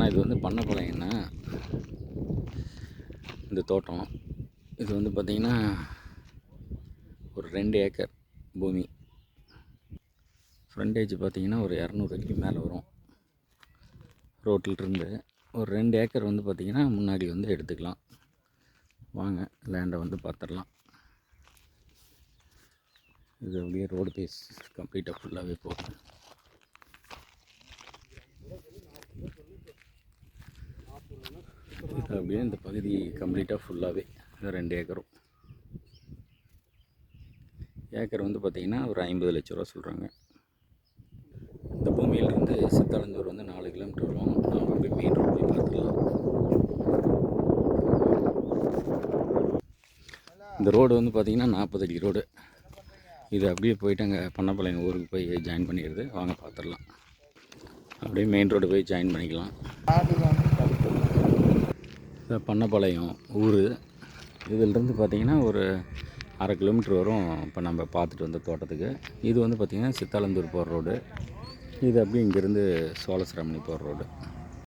இது வந்து பண்ணப்பாளையம்னா இந்த தோட்டம். இது வந்து பார்த்திங்கன்னா ஒரு 2 ஏக்கர் பூமி. ஃப்ரண்டேஜ் பார்த்திங்கன்னா ஒரு 200 அடிக்கு மேலே வரும் ரோட்டிலிருந்து. ஒரு 2 ஏக்கர் வந்து பார்த்திங்கன்னா முன்னாடி வந்து எடுத்துக்கலாம். வாங்க லேண்டை வந்து பார்த்துடலாம். இது அப்படியே ரோடு பேஸ் கம்ப்ளீட்டாக ஃபுல்லாகவே போகும். இது அப்படியே இந்த பகுதி கம்ப்ளீட்டாக ஃபுல்லாகவே 2 ஏக்கரும். ஏக்கர் வந்து பார்த்திங்கன்னா ஒரு 50 லட்ச ரூபா சொல்கிறாங்க. இந்த பூமியிலிருந்து சித்தாலந்தூர் வந்து 4 கிலோமீட்டர் வரும். நாம் அப்படியே மெயின் ரோடு போய் பார்த்துக்கலாம். இந்த ரோடு வந்து பார்த்திங்கன்னா 40 அடி ரோடு. இது அப்படியே போயிட்டு அங்கே பண்ணப்பாளையம் ஊருக்கு போய் ஜாயின் பண்ணிடுது. வாங்க பார்த்துடலாம். அப்படியே மெயின் ரோடு போய் ஜாயின் பண்ணிக்கலாம். பண்ணப்பாளையம் ஊர். இதிலிருந்து பார்த்திங்கன்னா ஒரு 1/2 கிலோமீட்டர் வரும். இப்போ நம்ம பார்த்துட்டு வந்த தோட்டத்துக்கு. இது வந்து பார்த்திங்கன்னா சித்தாலந்தூர் போகிற ரோடு. இது அப்படியே இங்கேருந்து சோழசிராமணி போகிற ரோடு.